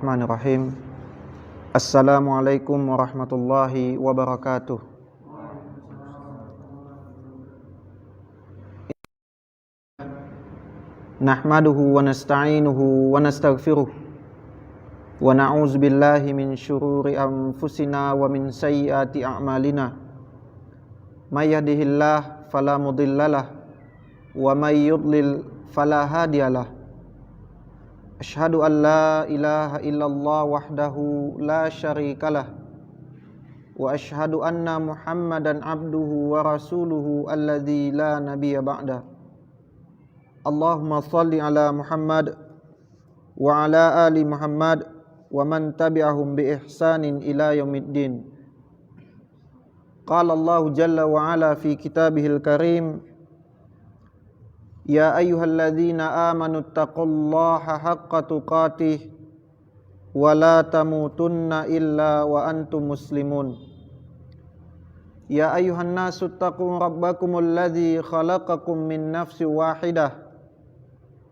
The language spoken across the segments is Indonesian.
Bismillahirrahmanirrahim. Assalamualaikum warahmatullahi wabarakatuh. Nahmaduhu wa nasta'inuhu wa nastaghfiruh wa na'udzu billahi min syururi anfusina wa min sayyiati a'malina. May yahdihillahu fala mudhillalah wa may yudlil fala hadiyalah. Asyhadu an la ilaha illallah wahdahu la syarikalah wa asyhadu anna Muhammadan abduhu wa rasuluhu alladzi la nabiyya ba'da. Allahumma shalli ala Muhammad wa ala ali Muhammad wa man tabi'ahum bi ihsanin ila yaumiddin. Qala Allah jalla wa ala fi kitabihil karim, ya ayyuhalladzina amanu taqullaha haqqa tuqatih wa la tamutunna illa wa antum muslimun. Ya ayyuhan nasu taqu rabbakumul ladzi khalaqakum min nafsin wahidah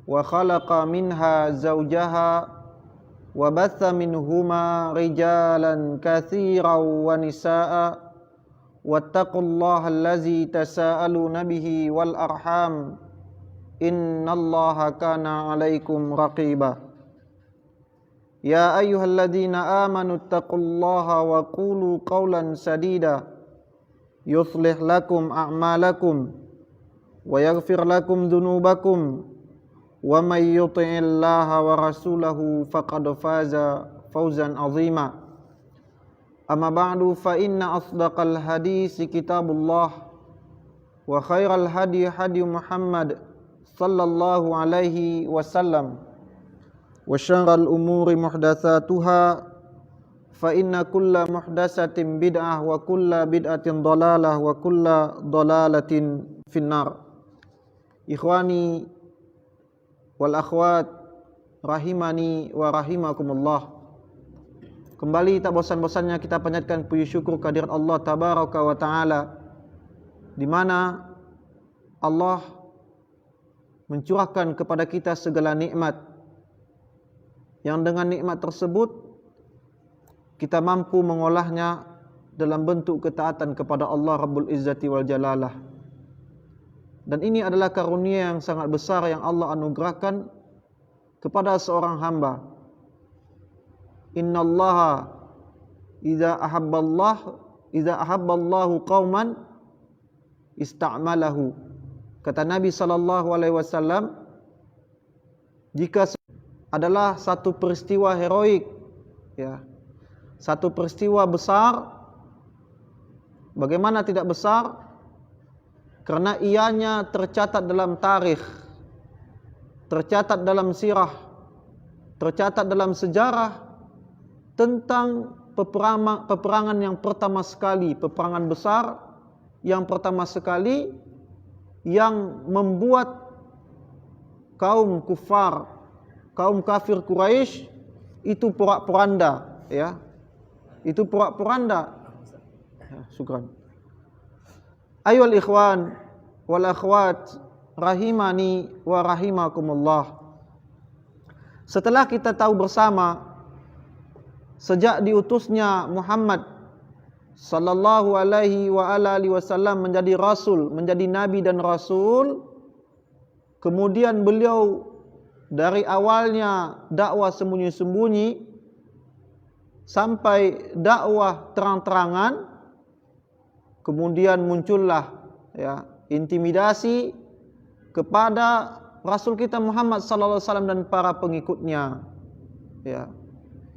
wa khalaqa minha zawjaha wa batha minhuma rijalan katsiran wa nisaa'a wattaqullaha allazi tasaaluna bihi wal arham innallaha kana 'alaikum raqiba. Ya ayyuhalladzina amanu taqullaha wa qulu qawlan sadida yuslih lakum a'malakum wa yaghfir lakum dhunubakum wa may yuti'illaha wa rasulahu faqad faza fawzan 'azima. Amma ba'du fa inna asdaqal hadisi kitabullah wa khairal hadi hadi Muhammad sallallahu alaihi wasallam wa syarrul umuri muhdatsatuha fa inna kulla muhdatsatin bid'ah wa kulla bid'atin dhalalah wa kulla dhalalatin finnar. Ikhwani wal akhwat rahimani wa rahimakumullah. Kembali tak bosan-bosannya kita panjatkan puji syukur kehadirat Allah tabaraka wa taala, di mana Allah mencurahkan kepada kita segala nikmat, yang dengan nikmat tersebut kita mampu mengolahnya dalam bentuk ketaatan kepada Allah Rabbul Izzati wal Jalalah. Dan ini adalah karunia yang sangat besar yang Allah anugerahkan kepada seorang hamba. Innallaha idza ahabballahu qauman ista'malahu. Kata Nabi sallallahu alaihi wasallam, jika adalah satu peristiwa heroik, ya, satu peristiwa besar, bagaimana tidak besar? Karena ianya tercatat dalam tarikh, tercatat dalam sirah, tercatat dalam sejarah tentang peperangan yang pertama sekali, peperangan besar yang pertama sekali yang membuat kaum kufar, kaum kafir Quraisy itu porak-poranda, ya. Itu porak-poranda. Ya, syukran. Ayyuhal ikhwan wal akhwat rahimani wa rahimakumullah. Setelah kita tahu bersama sejak diutusnya Muhammad sallallahu alaihi wa alihi wasallam menjadi rasul, menjadi nabi dan rasul, kemudian beliau dari awalnya dakwah sembunyi-sembunyi sampai dakwah terang-terangan, kemudian muncullah, ya, intimidasi kepada rasul kita Muhammad sallallahu alaihi wasallam dan para pengikutnya, ya.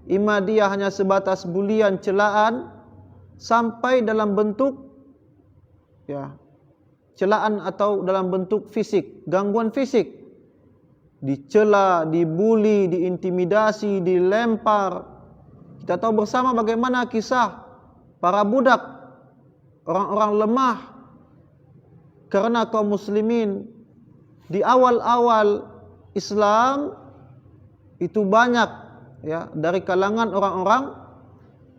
Imma dia hanya sebatas bulian, celaan, sampai dalam bentuk, ya, celaan atau dalam bentuk fisik, gangguan fisik, dicela, dibuli, diintimidasi, dilempar. Kita tahu bersama bagaimana kisah para budak, orang-orang lemah, karena kaum muslimin di awal-awal Islam itu banyak, ya, dari kalangan orang-orang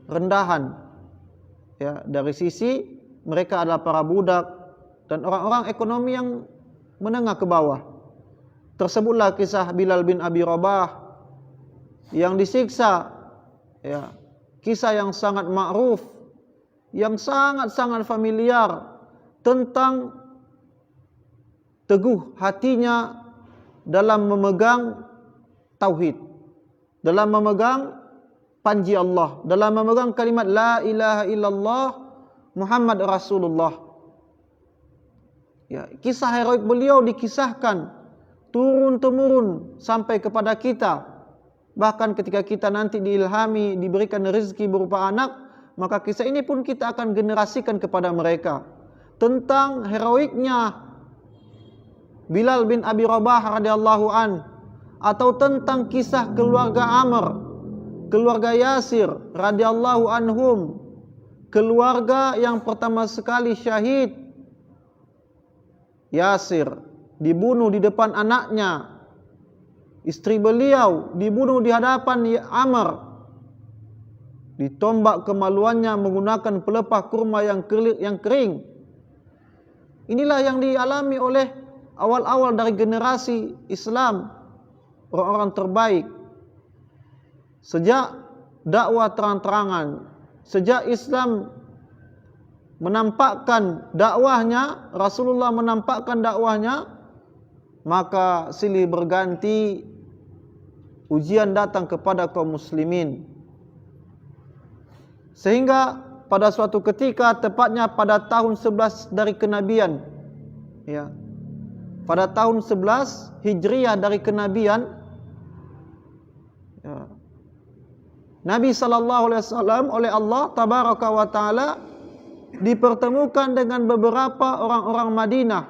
rendahan. Ya, dari sisi mereka adalah para budak dan orang-orang ekonomi yang menengah ke bawah. Tersebutlah kisah Bilal bin Abi Rabah yang disiksa, ya, kisah yang sangat ma'ruf, yang sangat-sangat familiar tentang teguh hatinya dalam memegang tauhid, dalam memegang panji Allah, dalam memegang kalimat la ilaha illallah Muhammad Rasulullah. Ya, kisah heroik beliau dikisahkan turun-temurun sampai kepada kita. Bahkan ketika kita nanti diilhami, diberikan rezeki berupa anak, maka kisah ini pun kita akan generasikan kepada mereka. Tentang heroiknya Bilal bin Abi Rabah radhiyallahu an, atau tentang kisah keluarga Amr, keluarga Yasir radhiyallahu anhum, keluarga yang pertama sekali syahid. Yasir dibunuh di depan anaknya, istri beliau dibunuh di hadapan Amr, ditombak kemaluannya menggunakan pelepah kurma yang kering. Inilah yang dialami oleh awal-awal dari generasi Islam, orang-orang terbaik. Sejak dakwah terang-terangan, sejak Islam menampakkan dakwahnya, Rasulullah menampakkan dakwahnya, maka silih berganti ujian datang kepada kaum muslimin. Sehingga pada suatu ketika, tepatnya pada tahun 11 dari kenabian, ya, pada tahun 11 Hijriah dari kenabian, ya, Nabi SAW oleh Allah Tabaraka wa Ta'ala dipertemukan dengan beberapa orang-orang Madinah,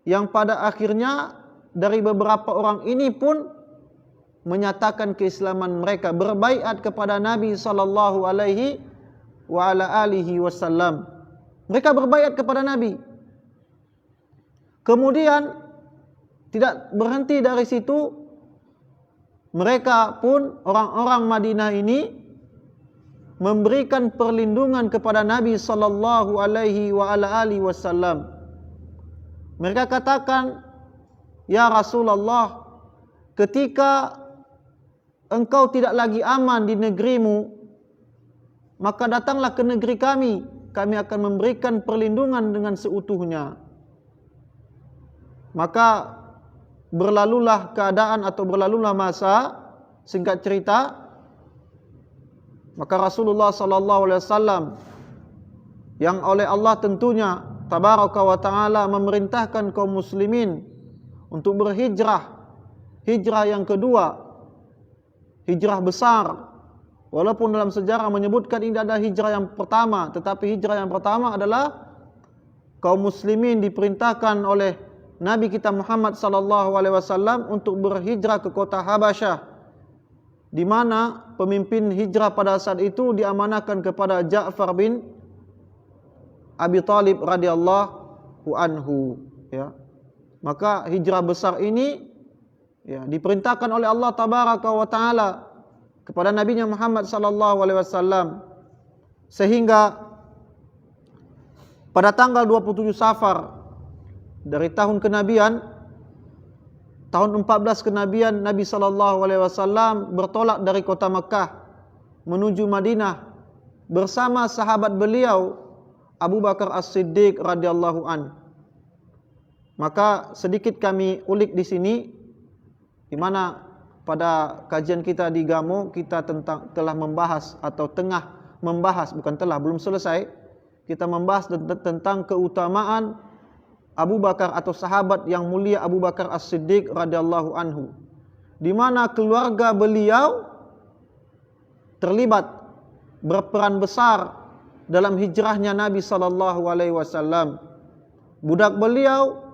yang pada akhirnya dari beberapa orang ini pun menyatakan keislaman mereka, berbaiat kepada Nabi sallallahu alaihi wa ala alihi wasallam. Mereka berbaiat kepada Nabi. Kemudian tidak berhenti dari situ, mereka pun orang-orang Madinah ini memberikan perlindungan kepada Nabi sallallahu alaihi wa ala alihi wasallam. Mereka katakan, ya Rasulullah, ketika engkau tidak lagi aman di negerimu, maka datanglah ke negeri kami, kami akan memberikan perlindungan dengan seutuhnya. Maka berlalulah keadaan atau berlalulah masa, singkat cerita, maka Rasulullah sallallahu alaihi wasallam yang oleh Allah tentunya Tabaraka wa Ta'ala memerintahkan kaum muslimin untuk berhijrah, hijrah yang kedua, hijrah besar. Walaupun dalam sejarah menyebutkan ini adalah hijrah yang pertama, tetapi hijrah yang pertama adalah kaum muslimin diperintahkan oleh Nabi kita Muhammad sallallahu alaihi wasallam untuk berhijrah ke kota Habasyah, di mana pemimpin hijrah pada saat itu diamanahkan kepada Ja'far bin Abi Thalib radhiyallahu anhu, ya. Maka hijrah besar ini, ya, diperintahkan oleh Allah Tabaraka wa Ta'ala kepada Nabi Muhammad sallallahu alaihi wasallam, sehingga pada tanggal 27 Safar dari tahun kenabian, tahun 14 kenabian, Nabi sallallahu alaihi wasallam bertolak dari kota Mekah menuju Madinah bersama sahabat beliau Abu Bakar As-Siddiq radhiyallahu an. Maka sedikit kami ulik di sini, di mana pada kajian kita di Gamo kita telah membahas atau tengah membahas, bukan telah, belum selesai, kita membahas tentang keutamaan Abu Bakar atau sahabat yang mulia Abu Bakar As-Siddiq radhiyallahu anhu, di mana keluarga beliau terlibat berperan besar dalam hijrahnya Nabi sallallahu alaihi wasallam. Budak beliau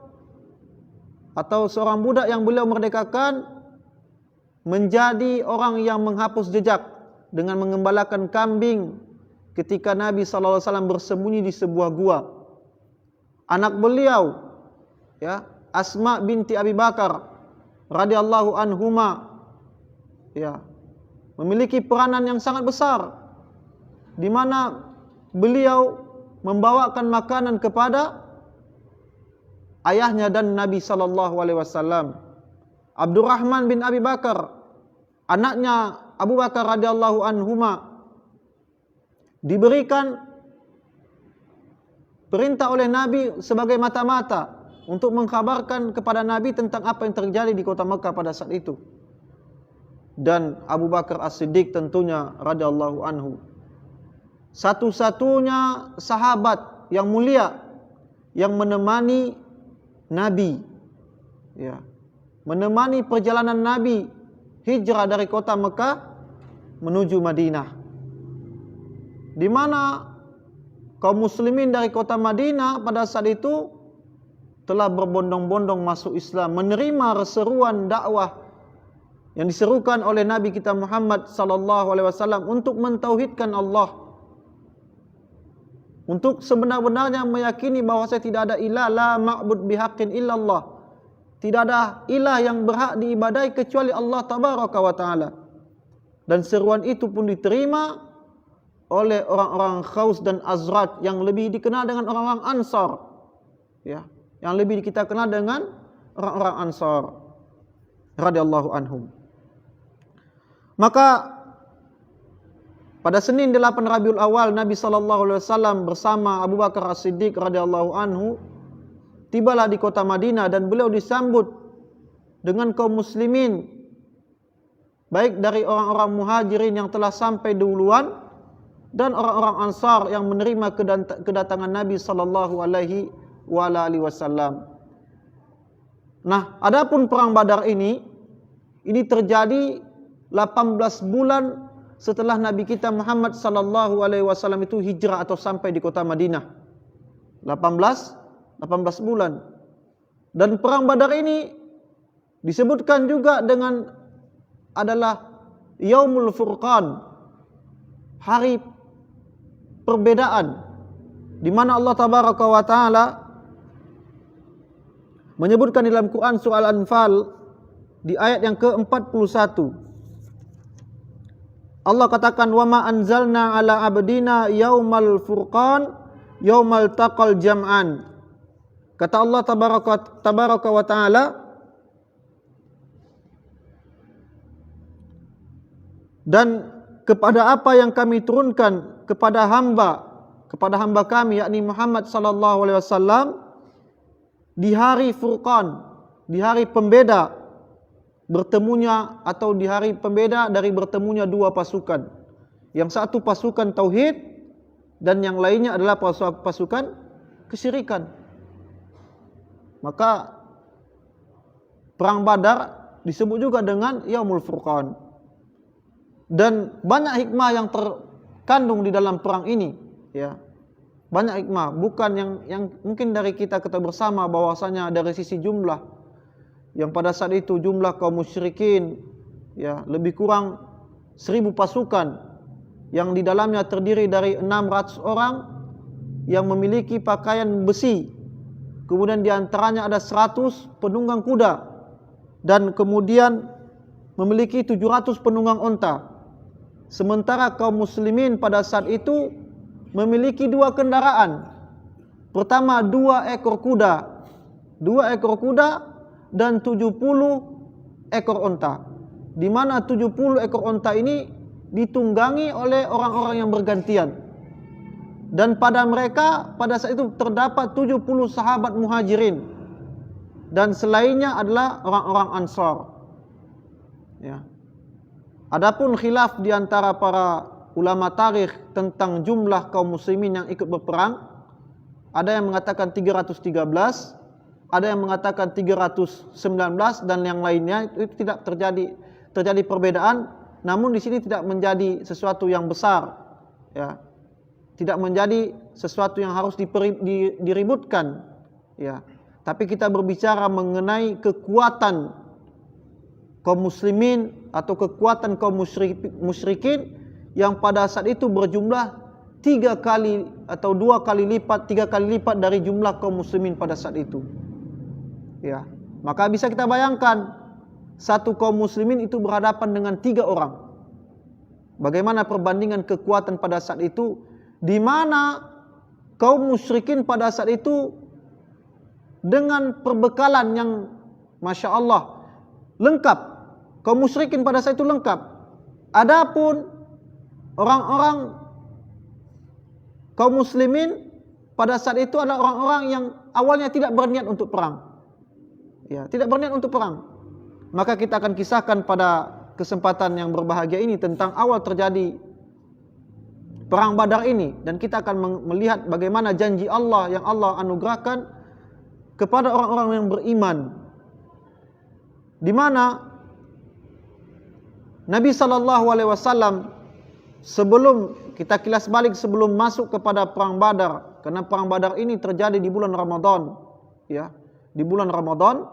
atau seorang budak yang beliau merdekakan menjadi orang yang menghapus jejak dengan mengembalakan kambing ketika Nabi sallallahu alaihi wasallam bersembunyi di sebuah gua. Anak beliau, ya, Asma binti Abi Bakar radhiyallahu anhuma, ya, memiliki peranan yang sangat besar, di mana beliau membawakan makanan kepada ayahnya dan Nabi sallallahu alaihi wasallam. Abdurrahman bin Abi Bakar anaknya Abu Bakar radhiyallahu anhuma diberikan perintah oleh Nabi sebagai mata-mata untuk mengkabarkan kepada Nabi tentang apa yang terjadi di kota Mekah pada saat itu. Dan Abu Bakar As-Siddiq tentunya radhiyallahu anhu, satu-satunya sahabat yang mulia yang menemani Nabi, ya, menemani perjalanan Nabi hijrah dari kota Mekah menuju Madinah, di mana kaum muslimin dari kota Madinah pada saat itu telah berbondong-bondong masuk Islam, menerima seruan dakwah yang diserukan oleh Nabi kita Muhammad sallallahu alaihi wasallam untuk mentauhidkan Allah, untuk sebenar-benarnya meyakini bahwa tidak ada ilah, la ma'bud bihaqqin illallah, tidak ada ilah yang berhak diibadai kecuali Allah tabaraka wa taala. Dan seruan itu pun diterima oleh orang-orang Khaus dan Azraj yang lebih dikenal dengan orang-orang Ansar, ya, yang lebih kita kenal dengan orang-orang Ansar radhiyallahu anhum. Maka pada Senin 8 Rabiul Awal, Nabi sallallahu alaihi wasallam bersama Abu Bakar As-Siddiq radhiyallahu anhu tibalah di kota Madinah, dan beliau disambut dengan kaum muslimin, baik dari orang-orang muhajirin yang telah sampai duluan dan orang-orang Ansar yang menerima kedatangan Nabi sallallahu alaihi wasallam. Nah, adapun perang Badar ini terjadi 18 bulan setelah Nabi kita Muhammad sallallahu alaihi wasallam itu hijrah atau sampai di kota Madinah. 18 bulan. Dan perang Badar ini disebutkan juga dengan adalah Yaumul Furqan, hari perbedaan, di mana Allah tabaraka wa taala menyebutkan dalam Quran surah Al-Anfal di ayat yang ke-41. Allah katakan, wa ma anzalna ala abdina yaumal furqan yaumal taqal jam'an. Kata Allah tabaraka wa taala, dan kepada apa yang kami turunkan kepada hamba kami, yakni Muhammad sallallahu alaihi wasallam, di hari Furqan, di hari pembeda bertemunya, atau di hari pembeda dari bertemunya dua pasukan. Yang satu pasukan tauhid dan yang lainnya adalah pasukan kesyirikan. Maka perang Badar disebut juga dengan Yaumul Furqan. Dan banyak hikmah yang terkandung di dalam perang ini, ya. Banyak hikmah, bukan yang mungkin dari kita bersama bahwasanya dari sisi jumlah, yang pada saat itu jumlah kaum musyrikin, ya, lebih kurang 1000 pasukan yang di dalamnya terdiri dari 600 orang yang memiliki pakaian besi, kemudian di antaranya ada 100 penunggang kuda, dan kemudian memiliki 700 penunggang onta. Sementara kaum muslimin pada saat itu memiliki 2 kendaraan. Pertama 2 ekor kuda dan 70 ekor onta, di mana 70 ekor onta ini ditunggangi oleh orang-orang yang bergantian. Dan pada mereka pada saat itu terdapat 70 sahabat muhajirin, dan selainnya adalah orang-orang Ansar, ya. Adapun khilaf di antara para ulama tarikh tentang jumlah kaum muslimin yang ikut berperang, ada yang mengatakan 313, ada yang mengatakan 319, dan yang lainnya itu tidak terjadi perbedaan. Namun di sini tidak menjadi sesuatu yang besar, ya, tidak menjadi sesuatu yang harus diributkan, ya. Tapi kita berbicara mengenai kekuatan kaum muslimin atau kekuatan kaum musyrikin yang pada saat itu berjumlah 3 kali atau 3 kali lipat dari jumlah kaum muslimin pada saat itu. Ya, maka bisa kita bayangkan satu kaum muslimin itu berhadapan dengan 3 orang. Bagaimana perbandingan kekuatan pada saat itu, di mana kaum musyrikin pada saat itu dengan perbekalan yang Masya Allah lengkap, kaum musyrikin pada saat itu lengkap. Adapun orang-orang kaum muslimin pada saat itu adalah orang-orang yang awalnya tidak berniat untuk perang. Ya, tidak berniat untuk perang. Maka kita akan kisahkan pada kesempatan yang berbahagia ini tentang awal terjadi perang Badar ini, dan kita akan melihat bagaimana janji Allah yang Allah anugerahkan kepada orang-orang yang beriman, di mana Nabi SAW sebelum kita kilas balik, sebelum masuk kepada perang Badar, karena perang Badar ini terjadi di bulan Ramadan, ya, di bulan Ramadan,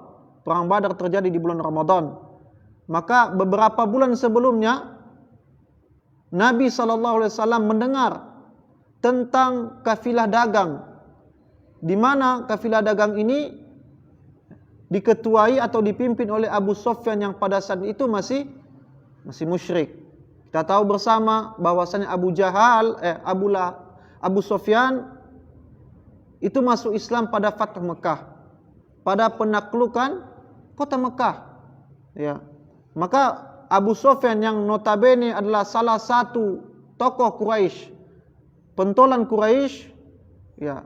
perang Badar terjadi di bulan Ramadan. Maka beberapa bulan sebelumnya Nabi SAW mendengar tentang kafilah dagang, di mana kafilah dagang ini diketuai atau dipimpin oleh Abu Sufyan yang pada saat itu masih musyrik. Kita tahu bersama bahwasanya Abu Sufyan itu masuk Islam pada Fathu Mekah, pada penaklukan kota Mekah. Ya. Maka Abu Sufyan yang notabene adalah salah satu tokoh Quraisy, pentolan Quraisy, ya,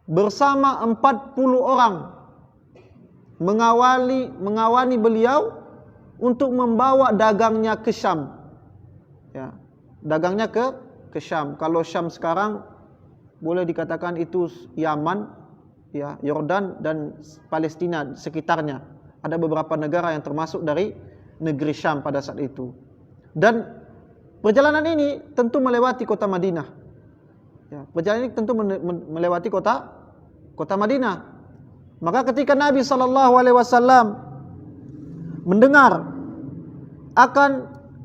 bersama 40 orang mengawali beliau untuk membawa dagangnya ke Syam. Ya, dagangnya ke Syam. Kalau Syam sekarang boleh dikatakan itu Yaman, ya, Yordan dan Palestina sekitarnya. Ada beberapa negara yang termasuk dari negeri Syam pada saat itu. Dan perjalanan ini tentu melewati kota Madinah. Ya, perjalanan ini tentu melewati kota Madinah. Maka ketika Nabi SAW mendengar akan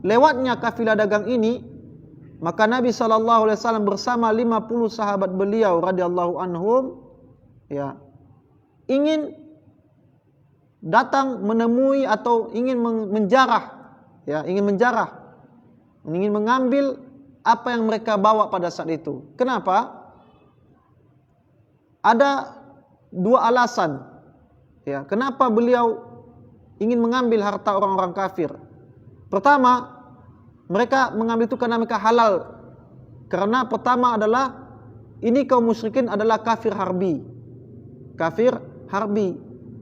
lewatnya kafilah dagang ini, maka Nabi SAW bersama 50 sahabat beliau radhiyallahu anhum, ya, ingin datang menemui atau ingin menjarah, ya, ingin mengambil apa yang mereka bawa pada saat itu. Kenapa? Ada dua alasan, ya, kenapa beliau ingin mengambil harta orang-orang kafir. Pertama, mereka mengambil itu karena mereka halal. Karena pertama adalah ini kaum musyrikin adalah kafir harbi. Kafir harbi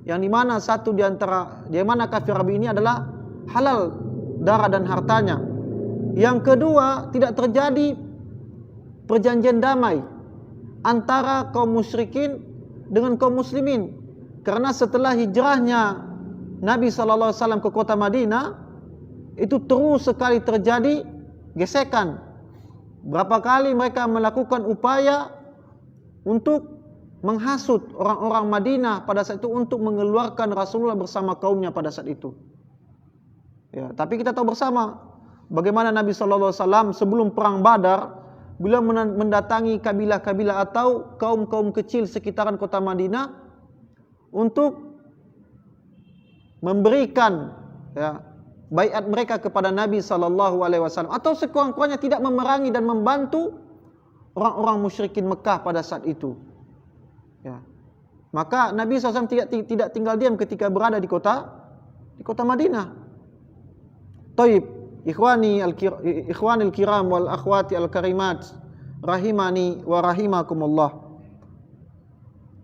yang dimana kafir harbi ini adalah halal darah dan hartanya. Yang kedua, tidak terjadi perjanjian damai antara kaum musyrikin dengan kaum muslimin. Karena setelah hijrahnya Nabi SAW ke kota Madinah, itu terus sekali terjadi gesekan. Berapa kali mereka melakukan upaya untuk menghasut orang-orang Madinah pada saat itu untuk mengeluarkan Rasulullah bersama kaumnya pada saat itu. Ya, tapi kita tahu bersama bagaimana Nabi SAW sebelum perang Badar, beliau mendatangi kabilah-kabilah atau kaum-kaum kecil sekitaran kota Madinah untuk memberikan, ya, baiat mereka kepada Nabi SAW, atau sekurang-kurangnya tidak memerangi dan membantu orang-orang musyrikin Mekah pada saat itu. Ya. Maka Nabi SAW tidak tinggal diam ketika berada di kota Madinah. Taib, ikhwanil kiram wal akhwati al karimat, rahimani wa rahimakumullah.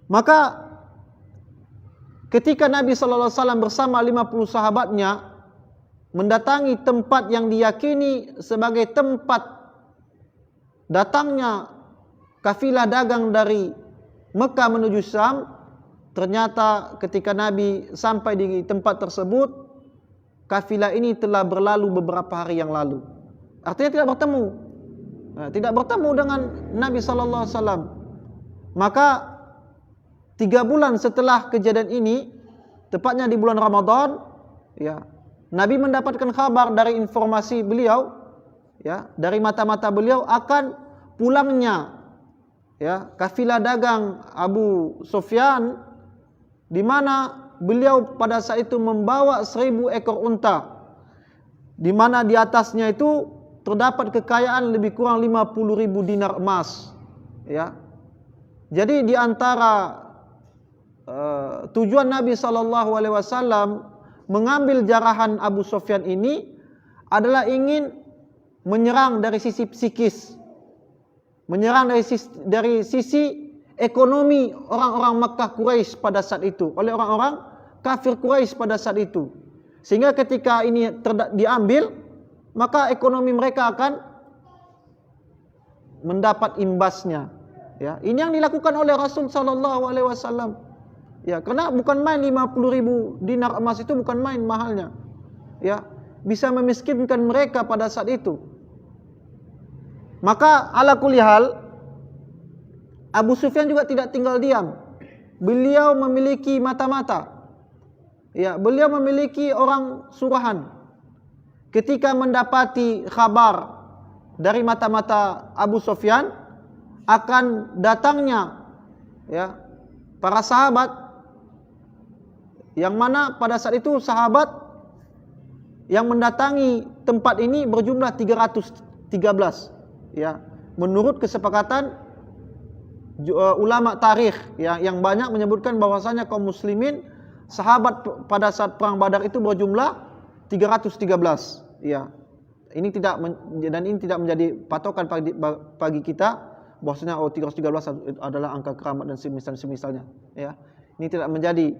Maka ketika Nabi SAW bersama 50 sahabatnya mendatangi tempat yang diyakini sebagai tempat datangnya kafilah dagang dari Mekah menuju Syam, ternyata ketika Nabi sampai di tempat tersebut, kafilah ini telah berlalu beberapa hari yang lalu. Artinya tidak bertemu dengan Nabi SAW. Maka 3 bulan setelah kejadian ini, tepatnya di bulan Ramadan, ya, Nabi mendapatkan kabar dari informasi beliau, ya, dari mata-mata beliau akan pulangnya, ya, kafilah dagang Abu Sufyan, di mana beliau pada saat itu membawa 1000 ekor unta, di mana di atasnya itu terdapat kekayaan lebih kurang 50.000 dinar emas, ya. Jadi di antara tujuan Nabi SAW mengambil jarahan Abu Sufyan ini adalah ingin menyerang dari sisi psikis, menyerang dari sisi ekonomi orang-orang Makkah Quraisy pada saat itu, oleh orang-orang kafir Quraisy pada saat itu. Sehingga ketika ini diambil, maka ekonomi mereka akan mendapat imbasnya. Ya, ini yang dilakukan oleh Rasul sallallahu alaihi wasallam. Ya, karena bukan main 50.000 dinar emas itu bukan main mahalnya. Ya, bisa memiskinkan mereka pada saat itu. Maka ala kulli hal Abu Sufyan juga tidak tinggal diam. Beliau memiliki mata-mata. Ya, beliau memiliki orang suruhan. Ketika mendapati kabar dari mata-mata Abu Sufyan akan datangnya ya para sahabat, yang mana pada saat itu sahabat yang mendatangi tempat ini berjumlah 313 ya, menurut kesepakatan ulama tarikh ya, yang banyak menyebutkan bahwasanya kaum muslimin sahabat pada saat perang Badar itu berjumlah 313 ya. Ini tidak menjadi patokan bagi kita bahwasanya 313 adalah angka keramat dan semisalnya ya. Ini tidak menjadi,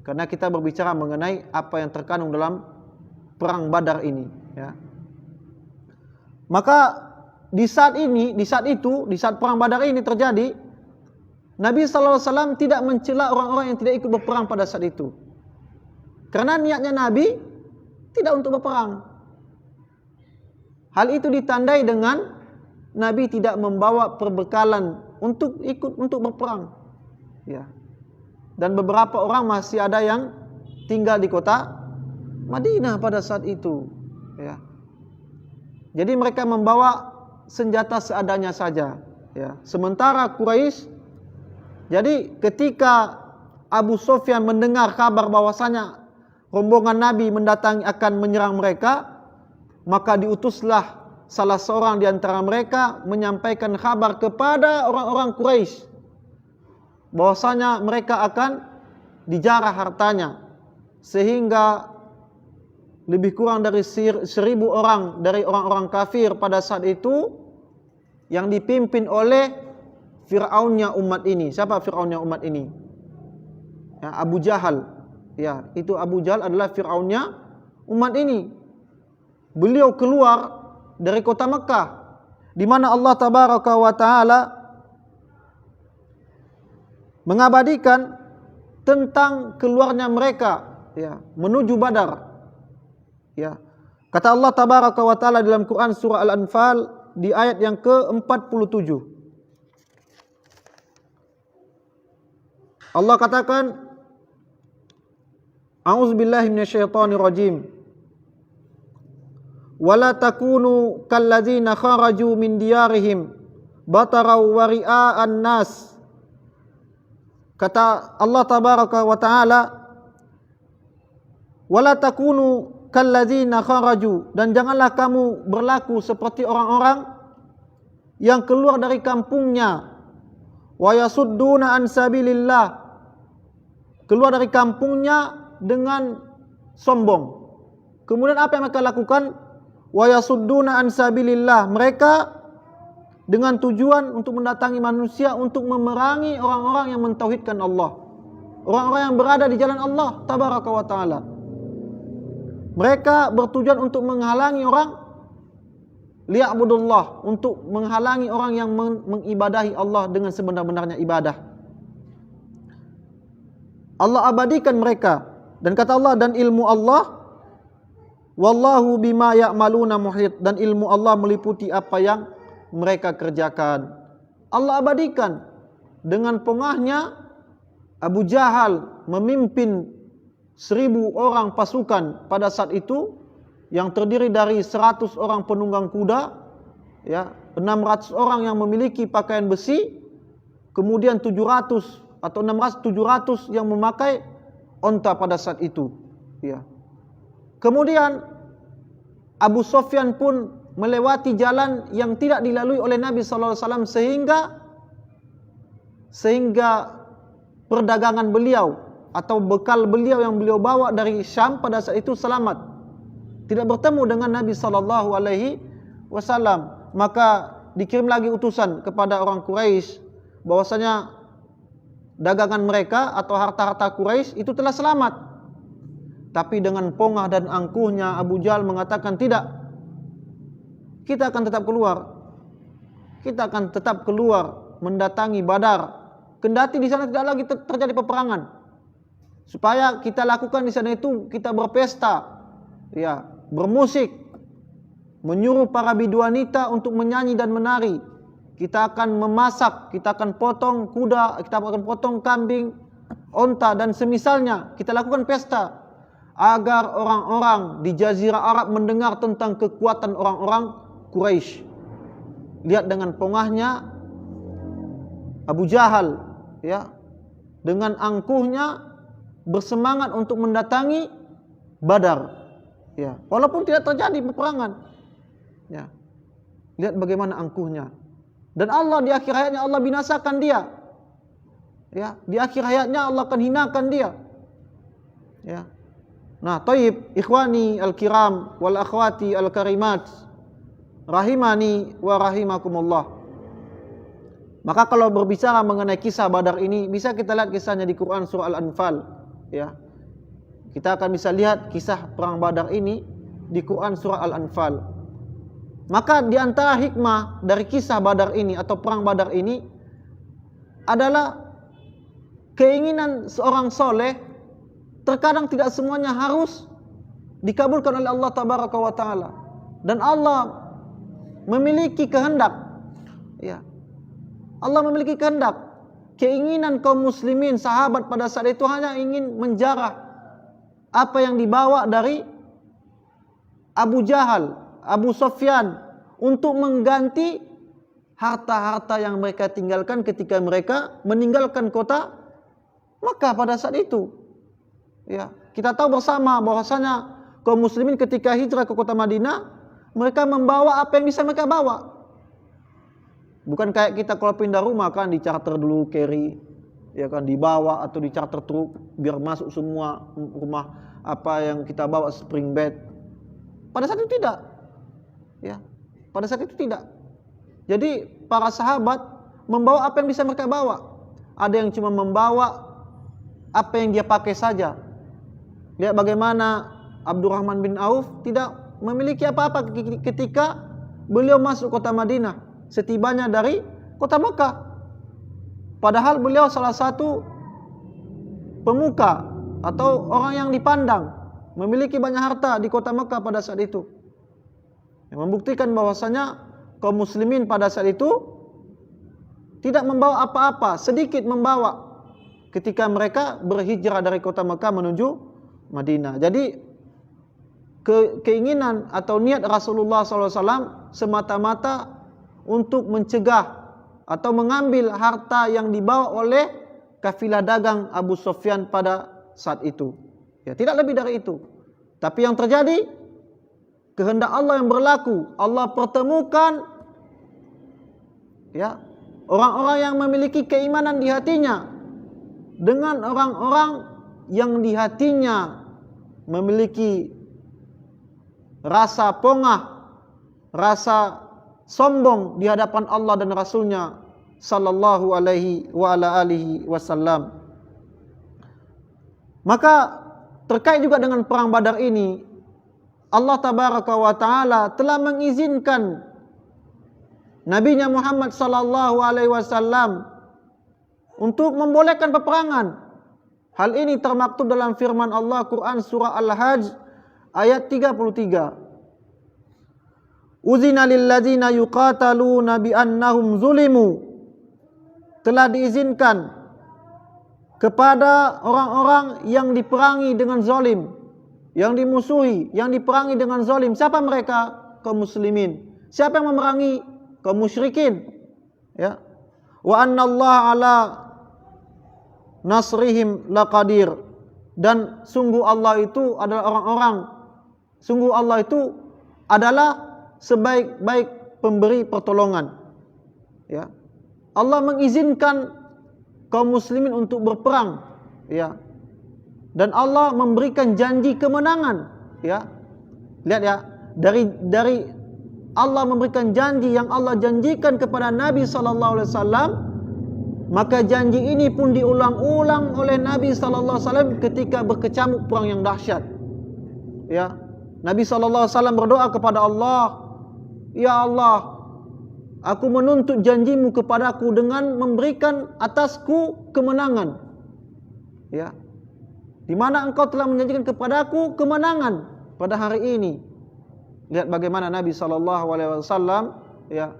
karena kita berbicara mengenai apa yang terkandung dalam perang Badar ini ya. Maka di saat perang Badar ini terjadi, Nabi SAW tidak mencela orang-orang yang tidak ikut berperang pada saat itu. Karena niatnya Nabi tidak untuk berperang. Hal itu ditandai dengan Nabi tidak membawa perbekalan untuk berperang. Ya. Dan beberapa orang masih ada yang tinggal di kota Madinah pada saat itu. Ya. Jadi mereka membawa senjata seadanya saja. Ya. Sementara Quraisy, jadi ketika Abu Sufyan mendengar kabar bahwasanya rombongan Nabi mendatangi akan menyerang mereka, maka diutuslah salah seorang di antara mereka menyampaikan kabar kepada orang-orang Quraisy bahwasanya mereka akan dijarah hartanya, sehingga lebih kurang dari 1.000 orang dari orang-orang kafir pada saat itu yang dipimpin oleh Fir'aunnya umat ini. Siapa Fir'aunnya umat ini? Ya, Abu Jahal. Ya, itu Abu Jahal adalah Fir'aunnya umat ini. Beliau keluar dari kota Mekah, di mana Allah Tabaraka wa Ta'ala mengabadikan tentang keluarnya mereka ya, menuju Badar. Ya. Kata Allah Tabaraka wa Ta'ala dalam Quran surah Al-Anfal di ayat yang ke-47. Allah katakan, A'udzubillahi minasyaitonirrajim. Wala takunu kalladzina kharaju min diyarihim bataraw wa ria'an nas. Kata Allah Tabaraka wa Ta'ala, wala takunu kalladzina kharaju, dan janganlah kamu berlaku seperti orang-orang yang keluar dari kampungnya, wa yasudduna an sabilillah, keluar dari kampungnya dengan sombong. Kemudian apa yang mereka lakukan? Wa yasudduna an sabilillah, mereka dengan tujuan untuk mendatangi manusia untuk memerangi orang-orang yang mentauhidkan Allah, orang-orang yang berada di jalan Allah Tabaraka wa Ta'ala. Mereka bertujuan untuk menghalangi orang liya'budullah, untuk menghalangi orang yang mengibadahi Allah dengan sebenar-benarnya ibadah. Allah abadikan mereka, dan kata Allah, dan ilmu Allah, wallahu bima ya'maluna muhit, dan ilmu Allah meliputi apa yang mereka kerjakan. Allah abadikan. Dengan pengahnya Abu Jahal memimpin 1.000 orang pasukan pada saat itu, yang terdiri dari 100 orang penunggang kuda ya, 600 orang yang memiliki pakaian besi, kemudian 700 atau 700 yang memakai onta pada saat itu ya. Kemudian Abu Sufyan pun melewati jalan yang tidak dilalui oleh Nabi sallallahu alaihi wasallam, sehingga perdagangan beliau atau bekal beliau yang beliau bawa dari Syam pada saat itu selamat, tidak bertemu dengan Nabi sallallahu alaihi wasallam. Maka dikirim lagi utusan kepada orang Quraisy bahwasanya dagangan mereka atau harta-harta Quraisy itu telah selamat. Tapi dengan pongah dan angkuhnya Abu Jahal mengatakan, tidak, kita akan tetap keluar. Kita akan tetap keluar mendatangi Badar, kendati di sana tidak lagi terjadi peperangan. Supaya kita lakukan di sana itu, kita berpesta, ya, bermusik, menyuruh para biduanita untuk menyanyi dan menari. Kita akan memasak, kita akan potong kuda, kita akan potong kambing, onta dan semisalnya. Kita lakukan pesta agar orang-orang di Jazirah Arab mendengar tentang kekuatan orang-orang Quraisy. Lihat dengan pongahnya Abu Jahal, ya, dengan angkuhnya bersemangat untuk mendatangi Badar, ya, walaupun tidak terjadi peperangan. Ya. Lihat bagaimana angkuhnya. Dan Allah di akhir hayatnya Allah binasakan dia. Ya, di akhir hayatnya Allah akan hinakan dia. Ya. Nah, thayyib, ikhwani al-kiram wal akhwati al-karimat, rahimani wa rahimakumullah. Maka kalau berbicara mengenai kisah Badar ini, bisa kita lihat kisahnya di Quran surah Al-Anfal, ya. Kita akan bisa lihat kisah perang Badar ini di Quran surah Al-Anfal. Maka di antara hikmah dari kisah Badar ini atau perang Badar ini adalah keinginan seorang soleh terkadang tidak semuanya harus dikabulkan oleh Allah Tabaraka wa Ta'ala. Dan Allah memiliki kehendak, ya. Allah memiliki kehendak. Keinginan kaum muslimin, sahabat pada saat itu hanya ingin menjarah apa yang dibawa dari Abu Jahal, Abu Sufyan, untuk mengganti harta-harta yang mereka tinggalkan ketika mereka meninggalkan kota Makkah pada saat itu. Ya, kita tahu bersama bahwasanya kaum muslimin ketika hijrah ke kota Madinah, mereka membawa apa yang bisa mereka bawa. Bukan kayak kita kalau pindah rumah kan di-charter dulu carry, ya kan, dibawa atau di-charter truk biar masuk semua rumah apa yang kita bawa spring bed. Pada saat itu tidak. Ya, pada saat itu tidak. Jadi para sahabat membawa apa yang bisa mereka bawa. Ada yang cuma membawa apa yang dia pakai saja. Lihat bagaimana Abdurrahman bin Auf tidak memiliki apa-apa ketika beliau masuk kota Madinah setibanya dari kota Mekah. Padahal beliau salah satu pemuka atau orang yang dipandang memiliki banyak harta di kota Mekah pada saat itu. Yang membuktikan bahwasanya kaum muslimin pada saat itu tidak membawa apa-apa, sedikit membawa ketika mereka berhijrah dari kota Mekah menuju Madinah. Jadi keinginan atau niat Rasulullah SAW semata-mata untuk mencegah atau mengambil harta yang dibawa oleh kafilah dagang Abu Sufyan pada saat itu. Ya, tidak lebih dari itu. Tapi yang terjadi, kehendak Allah yang berlaku. Allah pertemukan, ya, orang-orang yang memiliki keimanan di hatinya dengan orang-orang yang di hatinya memiliki rasa pongah, rasa sombong di hadapan Allah dan Rasulnya sallallahu alaihi wa ala alihi wasallam. Maka terkait juga dengan perang Badar ini, Allah Tabaraka wa Ta'ala telah mengizinkan Nabinya Muhammad sallallahu alaihi wasallam untuk membolehkan peperangan. Hal ini termaktub dalam firman Allah Quran surah Al-Hajj ayat 33. Uzina lilladzina yuqataluna bi annahum zulimu. Telah diizinkan kepada orang-orang yang diperangi dengan zalim, yang dimusuhi, yang diperangi dengan zalim. Siapa mereka? Kaum muslimin. Siapa yang memerangi? Kaum musyrikin. Ya. Wa annallaha ala nasrihim laqadir. Dan sungguh Allah itu adalah orang-orang, sungguh Allah itu adalah sebaik-baik pemberi pertolongan. Ya. Allah mengizinkan kaum muslimin untuk berperang, ya, dan Allah memberikan janji kemenangan, ya. Lihat ya, dari Allah memberikan janji yang Allah janjikan kepada Nabi sallallahu alaihi wasallam, maka janji ini pun diulang-ulang oleh Nabi sallallahu alaihi wasallam ketika berkecamuk perang yang dahsyat. Ya. Nabi sallallahu alaihi wasallam berdoa kepada Allah, "Ya Allah, aku menuntut janjimu kepadaku dengan memberikan atasku kemenangan." Ya. Di mana engkau telah menjanjikan kepadaku kemenangan pada hari ini. Lihat bagaimana Nabi SAW, ya,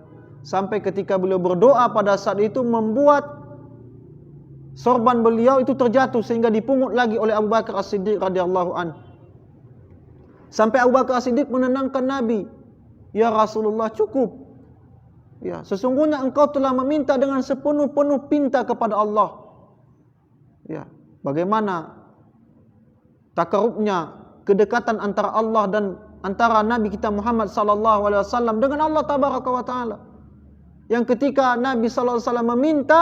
sampai ketika beliau berdoa pada saat itu membuat sorban beliau itu terjatuh sehingga dipungut lagi oleh Abu Bakar As-Siddiq radhiyallahu anhu. Sampai Abu Bakar As-Siddiq menenangkan Nabi, "Ya Rasulullah, cukup. Ya, sesungguhnya engkau telah meminta dengan sepenuh-penuh pinta kepada Allah." Ya, bagaimana takarubnya kedekatan antara Allah dan antara Nabi kita Muhammad sallallahu alaihi wasallam dengan Allah tabaraka wa taala. Yang ketika Nabi sallallahu alaihi wasallam meminta,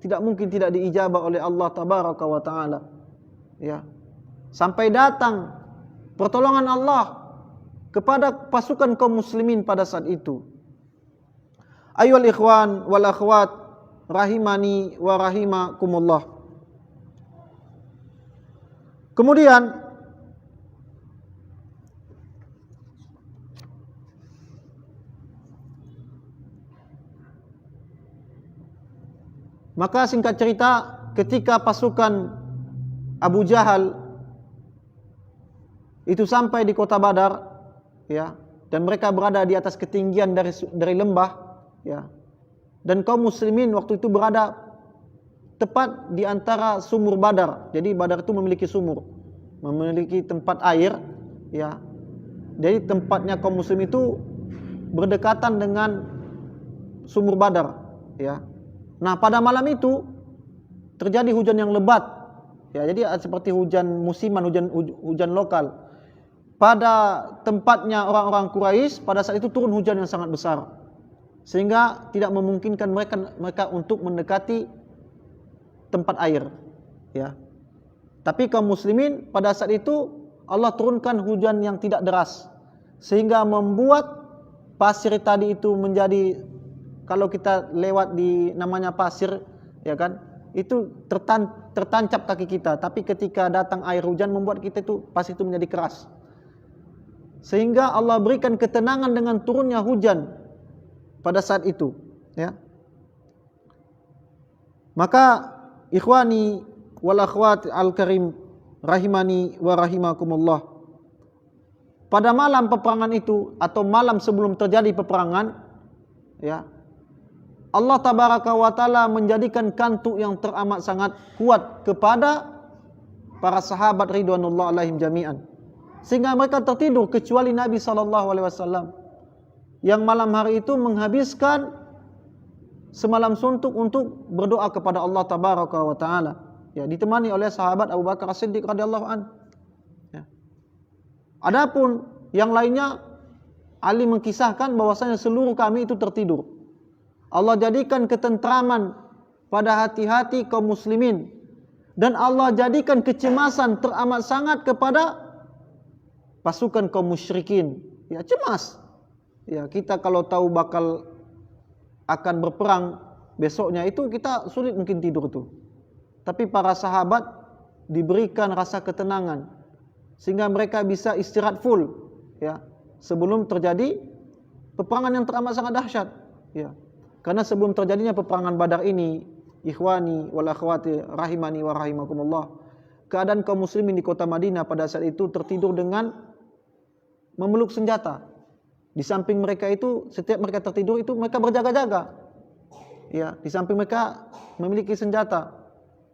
tidak mungkin tidak diijabah oleh Allah tabaraka wa taala. Ya. Sampai datang pertolongan Allah kepada pasukan kaum muslimin pada saat itu. Ayyuhal ikhwan wal akhwat rahimani wa rahimakumullah. Kemudian maka singkat cerita, ketika pasukan Abu Jahal itu sampai di kota Badar, ya, dan mereka berada di atas ketinggian dari lembah, ya, dan kaum muslimin waktu itu berada tepat di antara sumur Badar. Jadi Badar itu memiliki sumur, memiliki tempat air, ya. Jadi tempatnya kaum muslim itu berdekatan dengan sumur Badar, ya. Nah, pada malam itu terjadi hujan yang lebat, ya. Jadi seperti hujan musiman, hujan lokal. Pada tempatnya orang-orang Quraisy pada saat itu turun hujan yang sangat besar, sehingga tidak memungkinkan mereka untuk mendekati tempat air, ya. Tapi kaum muslimin pada saat itu Allah turunkan hujan yang tidak deras, sehingga membuat pasir tadi itu menjadi, kalau kita lewat di namanya pasir, ya kan, itu tertancap kaki kita. Tapi ketika datang air hujan membuat kita itu pasir itu menjadi keras. Sehingga Allah berikan ketenangan dengan turunnya hujan pada saat itu, ya. Maka ikhwani wal akhwat al-karim rahimani wa rahimakumullah. Pada malam peperangan itu atau malam sebelum terjadi peperangan, ya, Allah tabaraka wa taala menjadikan kantuk yang teramat sangat kuat kepada para sahabat ridwanullah alaihim jami'an, sehingga mereka tertidur kecuali Nabi sallallahu alaihi wasallam yang malam hari itu menghabiskan semalam suntuk untuk berdoa kepada Allah tabaraka wa taala, ya, ditemani oleh sahabat Abu Bakar As-Siddiq radhiyallahu anhu, ya. Adapun yang lainnya, Ali mengkisahkan bahwasanya seluruh kami itu tertidur. Allah jadikan ketentraman pada hati-hati kaum muslimin, dan Allah jadikan kecemasan teramat sangat kepada pasukan kaum musyrikin. Ya, cemas. Ya, kita kalau tahu bakal akan berperang besoknya itu kita sulit mungkin tidur itu. Tapi para sahabat diberikan rasa ketenangan sehingga mereka bisa istirahat full, ya, sebelum terjadi peperangan yang teramat sangat dahsyat, ya. Karena sebelum terjadinya peperangan Badar ini, ikhwani wal akhwati rahimani wa rahimakumullah, keadaan kaum muslimin di kota Madinah pada saat itu tertidur dengan memeluk senjata. Di samping mereka itu, setiap mereka tertidur itu mereka berjaga-jaga, ya, di samping mereka memiliki senjata,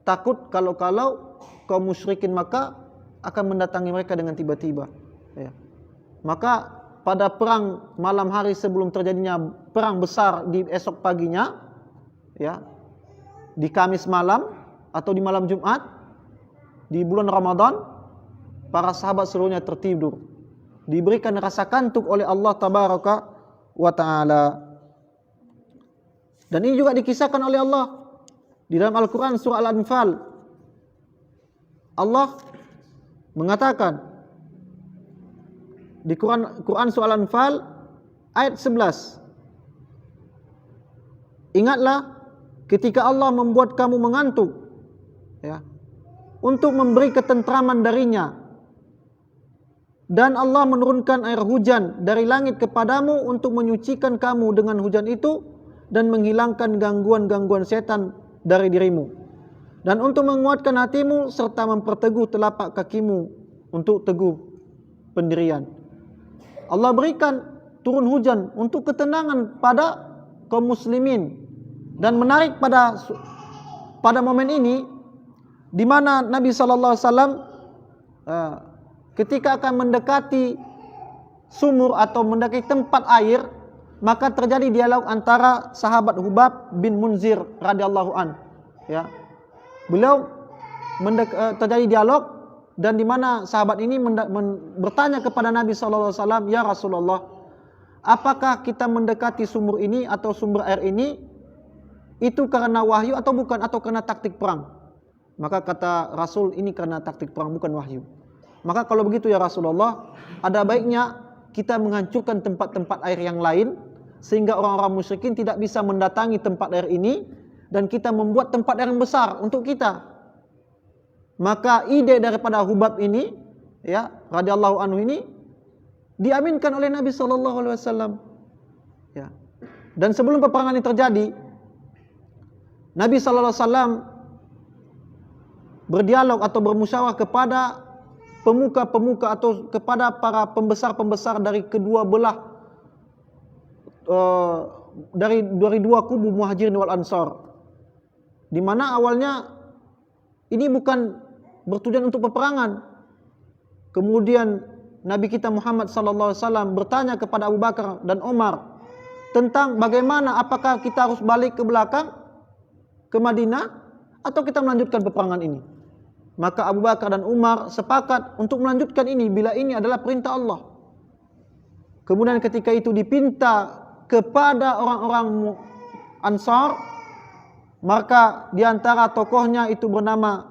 takut kalau kaum musyrikin maka akan mendatangi mereka dengan tiba-tiba, ya. Maka pada perang malam hari sebelum terjadinya perang besar di esok paginya, ya, di Kamis malam atau di malam Jumat di bulan Ramadan, para sahabat seluruhnya tertidur, diberikan rasa kantuk oleh Allah tabaraka wa taala. Dan ini juga dikisahkan oleh Allah di dalam Al-Quran surah Al-Anfal. Allah mengatakan di Quran surah Al-Anfal ayat 11, ingatlah ketika Allah membuat kamu mengantuk, ya, untuk memberi ketentraman darinya, dan Allah menurunkan air hujan dari langit kepadamu untuk menyucikan kamu dengan hujan itu dan menghilangkan gangguan-gangguan setan dari dirimu, dan untuk menguatkan hatimu serta memperteguh telapak kakimu untuk teguh pendirian. Allah berikan turun hujan untuk ketenangan pada kaum muslimin. Dan menarik pada momen ini, di mana Nabi SAW ketika akan mendekati sumur atau mendekati tempat air, maka terjadi dialog antara sahabat Hubab bin Munzir radhiyallahu an. Ya, beliau terjadi dialog, dan di mana sahabat ini bertanya kepada Nabi SAW, ya Rasulullah, apakah kita mendekati sumur ini atau sumber air ini itu karena wahyu atau bukan, atau karena taktik perang? Maka kata Rasul, ini karena taktik perang, bukan wahyu. Maka kalau begitu ya Rasulullah, ada baiknya kita menghancurkan tempat-tempat air yang lain, sehingga orang-orang musyrikin tidak bisa mendatangi tempat air ini, dan kita membuat tempat air yang besar untuk kita. Maka ide daripada Hubab ini, ya, radhiyallahu anhu ini, diaminkan oleh Nabi SAW. Ya. Dan sebelum peperangan ini terjadi, Nabi SAW berdialog atau bermusyawarah kepada pemuka-pemuka atau kepada para pembesar-pembesar dari kedua belah, dari dua kubu Muhajirin wal Ansar, di mana awalnya ini bukan bertujuan untuk peperangan. Kemudian Nabi kita Muhammad SAW bertanya kepada Abu Bakar dan Umar tentang bagaimana, apakah kita harus balik ke belakang ke Madinah atau kita melanjutkan peperangan ini. Maka Abu Bakar dan Umar sepakat untuk melanjutkan ini bila ini adalah perintah Allah. Kemudian ketika itu dipinta kepada orang-orang Ansar, maka di antara tokohnya itu bernama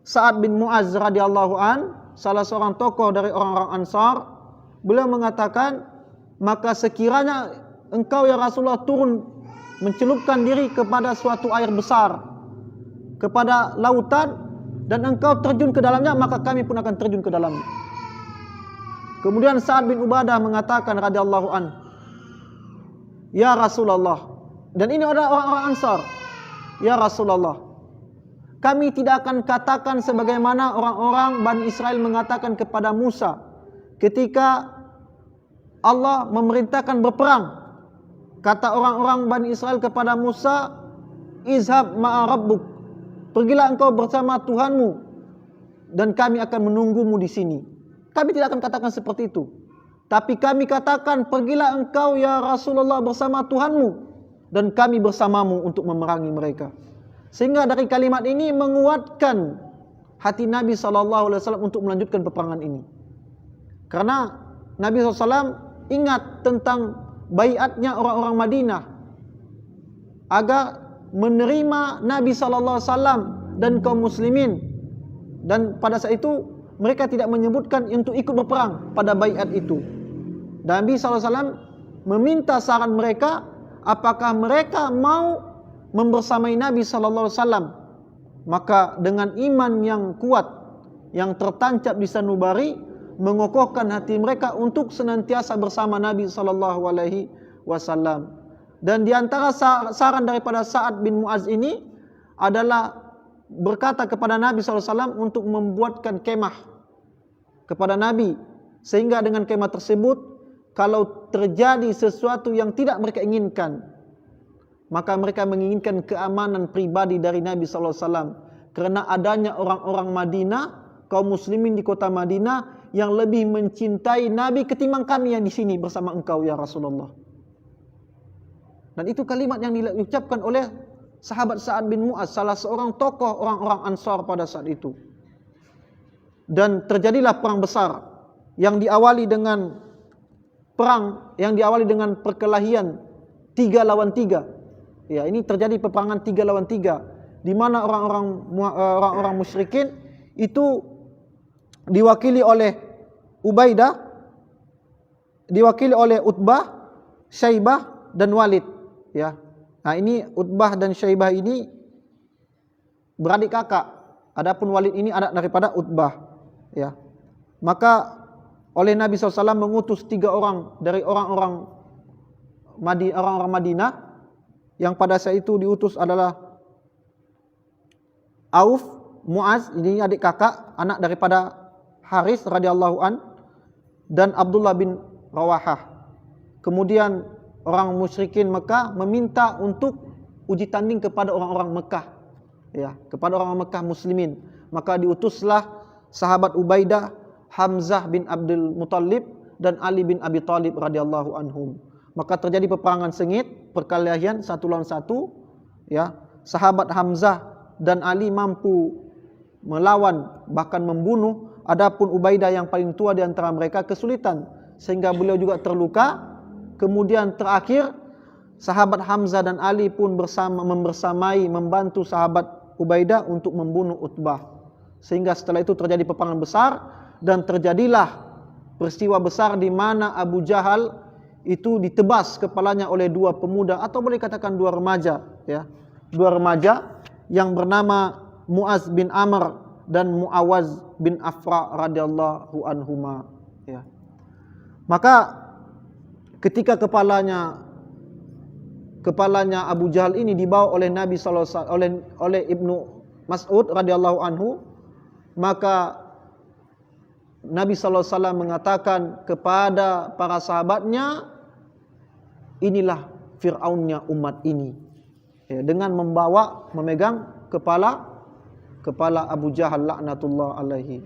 Sa'ad bin Mu'az radhiyallahu an, salah seorang tokoh dari orang-orang Ansar. Beliau mengatakan, maka sekiranya engkau ya Rasulullah turun mencelupkan diri kepada suatu air besar, kepada lautan, dan engkau terjun ke dalamnya, maka kami pun akan terjun ke dalamnya. Kemudian Sa'ad bin Ubadah mengatakan radhiyallahu an, ya Rasulullah, dan ini adalah orang-orang Ansar, ya Rasulullah, kami tidak akan katakan sebagaimana orang-orang Bani Israel mengatakan kepada Musa ketika Allah memerintahkan berperang. Kata orang-orang Bani Israel kepada Musa, izhab ma'a rabbuk, pergilah engkau bersama Tuhanmu dan kami akan menunggumu di sini. Kami tidak akan katakan seperti itu, tapi kami katakan, pergilah engkau ya Rasulullah bersama Tuhanmu dan kami bersamamu untuk memerangi mereka. Sehingga dari kalimat ini menguatkan hati Nabi SAW untuk melanjutkan peperangan ini. Karena Nabi SAW ingat tentang baiatnya orang-orang Madinah agar menerima Nabi SAW dan kaum muslimin, dan pada saat itu mereka tidak menyebutkan untuk ikut berperang pada baiat itu. Nabi SAW meminta saran mereka, apakah mereka mau membersamai Nabi SAW. Maka dengan iman yang kuat yang tertancap di sanubari, mengokohkan hati mereka untuk senantiasa bersama Nabi SAW. Dan di antara saran daripada Sa'ad bin Mu'az ini adalah berkata kepada Nabi SAW untuk membuatkan kemah kepada Nabi, sehingga dengan kemah tersebut kalau terjadi sesuatu yang tidak mereka inginkan, maka mereka menginginkan keamanan pribadi dari Nabi SAW. Karena adanya orang-orang Madinah, kaum muslimin di kota Madinah yang lebih mencintai Nabi ketimbang kami yang di sini bersama engkau ya Rasulullah. Dan itu kalimat yang diucapkan oleh sahabat Sa'ad bin Mu'az, salah seorang tokoh orang-orang Ansar pada saat itu. Dan terjadilah perang besar yang diawali dengan perkelahian 3 lawan 3. Ya, ini terjadi peperangan 3 lawan 3, di mana orang-orang musyrikin itu diwakili oleh Ubaidah, diwakili oleh Utbah, Syaibah dan Walid, ya. Nah, ini Utbah dan Syaibah ini beradik kakak. Adapun Walid ini anak daripada Utbah, ya. Maka oleh Nabi SAW mengutus 3 orang dari orang-orang Madinah, yang pada saat itu diutus adalah Auf, Muaz, ini adik kakak, anak daripada Haris radhiyallahu an, dan Abdullah bin Rawahah. Kemudian orang musyrikin Mekah meminta untuk uji tanding kepada orang-orang Mekah, ya, kepada orang Mekah muslimin. Maka diutuslah sahabat Ubaidah, Hamzah bin Abdul Muttalib dan Ali bin Abi Thalib radhiyallahu anhum. Maka terjadi peperangan sengit, perkelahian 1 lawan 1, ya. Sahabat Hamzah dan Ali mampu melawan, bahkan membunuh. Adapun Ubaidah yang paling tua di antara mereka kesulitan, sehingga beliau juga terluka. Kemudian terakhir sahabat Hamzah dan Ali pun membersamai membantu sahabat Ubaidah untuk membunuh Utbah. Sehingga setelah itu terjadi peperangan besar dan terjadilah peristiwa besar di mana Abu Jahal itu ditebas kepalanya oleh 2 pemuda, atau boleh katakan 2 remaja, ya. 2 remaja yang bernama Muaz bin Amr dan Muawaz bin Afra radhiyallahu anhuma, ya. Maka ketika kepalanya Abu Jahal ini dibawa oleh Nabi sallallahu alaihi wasallam oleh Ibnu Mas'ud radhiyallahu anhu, maka Nabi sallallahu alaihi wasallam mengatakan kepada para sahabatnya, inilah Fir'aunnya umat ini, ya, dengan memegang kepala Abu Jahal laknatullah alaihi.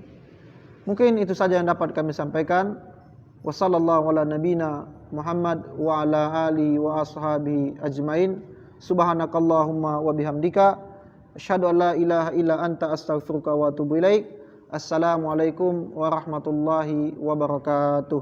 Mungkin itu saja yang dapat kami sampaikan. Wassallallahu ala nabina Muhammad wa ala alihi wa ashabihi ajmain. Subhanakallahumma wa bihamdika asyhadu an la ilaha illa anta astaghfiruka wa atubu ilaik. Assalamualaikum warahmatullahi wabarakatuh.